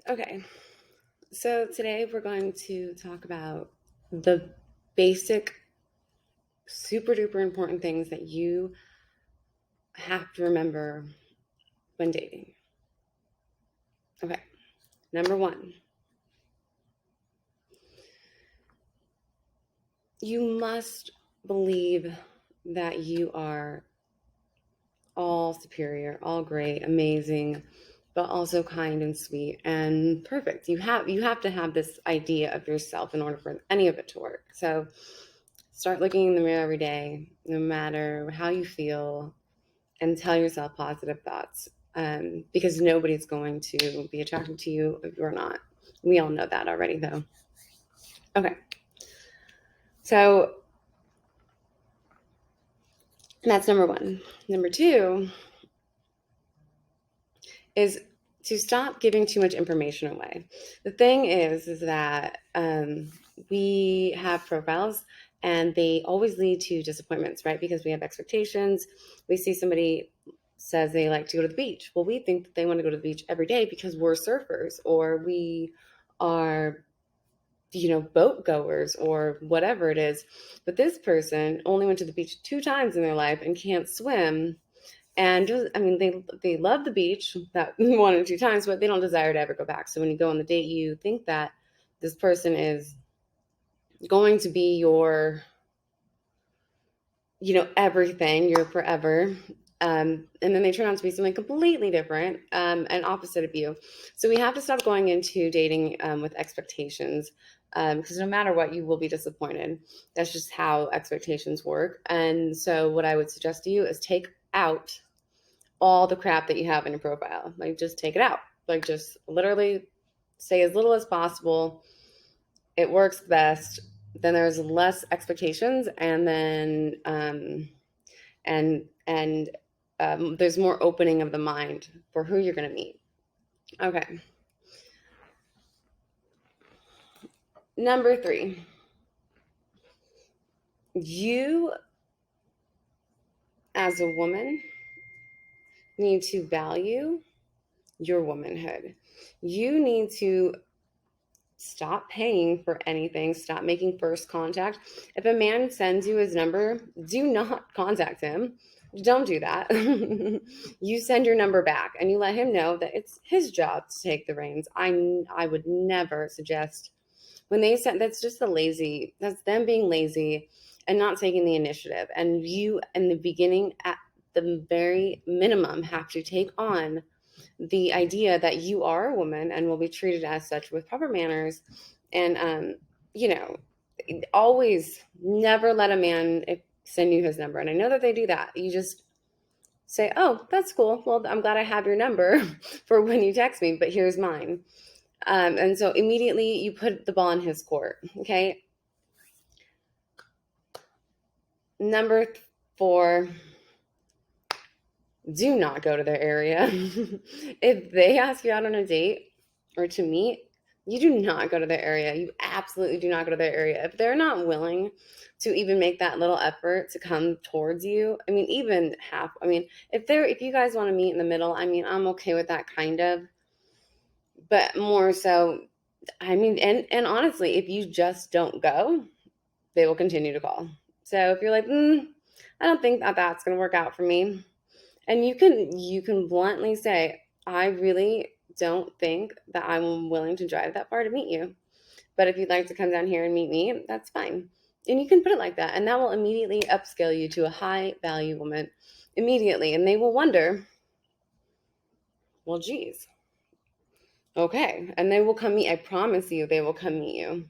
Okay, so today we're going to talk about the basic, super duper important things that you have to remember when dating. Okay, number one, you must believe that you are all superior, all great, amazing, but also kind and sweet and perfect. You have to have this idea of yourself in order for any of it to work. So start looking in the mirror every day, no matter how you feel, and tell yourself positive thoughts, because nobody's going to be attracted to you if you're not. We all know that already, though. Okay, so that's number one. Number two is to stop giving too much information away. The thing is that we have profiles and they always lead to disappointments, right? Because we have expectations. We see somebody says they like to go to the beach. Well, we think that they want to go to the beach every day because we're surfers or we are, boat goers or whatever it is. But this person only went to the beach 2 times in their life and can't swim, and just, I mean, they love the beach that 1 or 2 times, but they don't desire to ever go back. So when you go on the date, you think that this person is going to be your, everything, your forever. And then they turn out to be something completely different, and opposite of you. So we have to stop going into dating with expectations, because no matter what, you will be disappointed. That's just how expectations work. And so what I would suggest to you is take out all the crap that you have in your profile. Like, just take it out. Like, just literally say as little as possible. It works best. Then there's less expectations, and then there's more opening of the mind for who you're going to meet. Okay. Number three, you as a woman need to value your womanhood. You need to stop paying for anything, stop making first contact. If a man sends you his number, do not contact him. Don't do that. You send your number back and you let him know that it's his job to take the reins. I would never suggest when they send, that's them being lazy and not taking the initiative. And you in the beginning, at the very minimum, have to take on the idea that you are a woman and will be treated as such with proper manners. And you know always never let a man send you his number. And I know that they do that. You just say, oh, that's cool, well, I'm glad I have your number for when you text me, but here's mine. And so immediately you put the ball in his court. Okay. Number 4, do not go to their area. If they ask you out on a date or to meet, you do not go to their area. You absolutely do not go to their area. If they're not willing to even make that little effort to come towards you, I mean, even half, I mean, if you guys want to meet in the middle, I mean, I'm okay with that kind of, but more so, I mean, and honestly, if you just don't go, they will continue to call. So if you're like, I don't think that that's going to work out for me, and you can bluntly say, I really don't think that I'm willing to drive that far to meet you. But if you'd like to come down here and meet me, that's fine. And you can put it like that. And that will immediately upscale you to a high value woman immediately. And they will wonder, well, geez, okay. And they will come meet. I promise you, they will come meet you.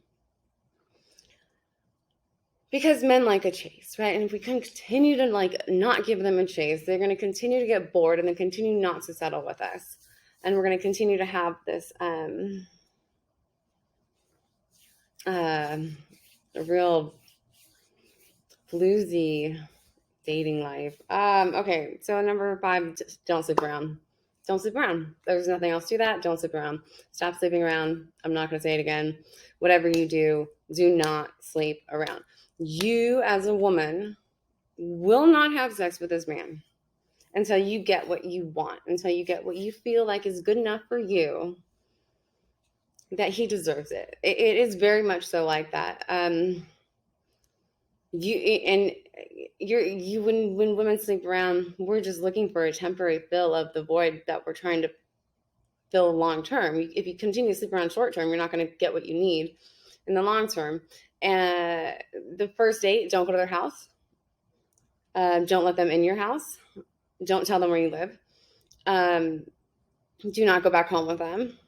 Because men like a chase, right? And if we continue to not give them a chase, they're going to continue to get bored and then continue not to settle with us. And we're going to continue to have this a real floozy dating life. Okay, so number 5, don't sleep around. Don't sleep around. There's nothing else to that. Don't sleep around. Stop sleeping around. I'm not going to say it again. Whatever you do not sleep around. You, as a woman, will not have sex with this man until you get what you want, until you get what you feel like is good enough for you. that he deserves it. It is very much so like that. When women sleep around, we're just looking for a temporary fill of the void that we're trying to fill long term. If you continue to sleep around short term, you're not going to get what you need in the long term. And the first date, don't go to their house. Don't let them in your house. Don't tell them where you live. Do not go back home with them,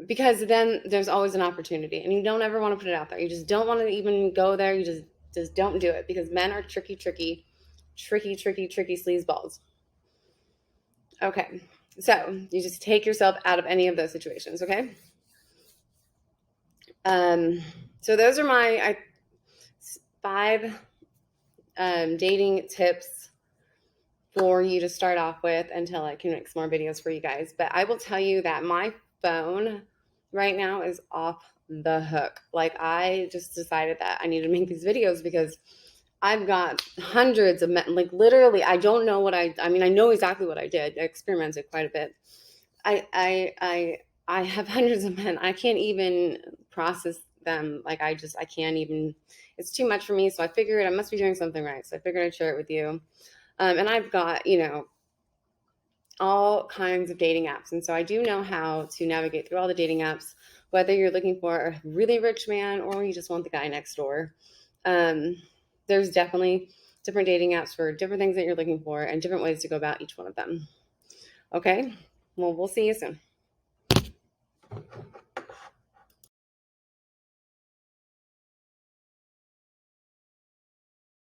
because then there's always an opportunity, and you don't ever want to put it out there. You just don't want to even go there. You just don't do it, because men are tricky sleazeballs. Okay, so you just take yourself out of any of those situations. Okay. So those are my 5 dating tips for you to start off with, until I can make some more videos for you guys. But I will tell you that my phone right now is off the hook. Like, I just decided that I need to make these videos because I've got hundreds of men, like literally, I don't know what I mean, I know exactly what I did. I experimented quite a bit. I have hundreds of men. I can't even process them. Like, I can't even, it's too much for me. So I figured I must be doing something right. So I figured I'd share it with you. And I've got, all kinds of dating apps. And so I do know how to navigate through all the dating apps, whether you're looking for a really rich man or you just want the guy next door. There's definitely different dating apps for different things that you're looking for, and different ways to go about each one of them. Okay? Well, we'll see you soon.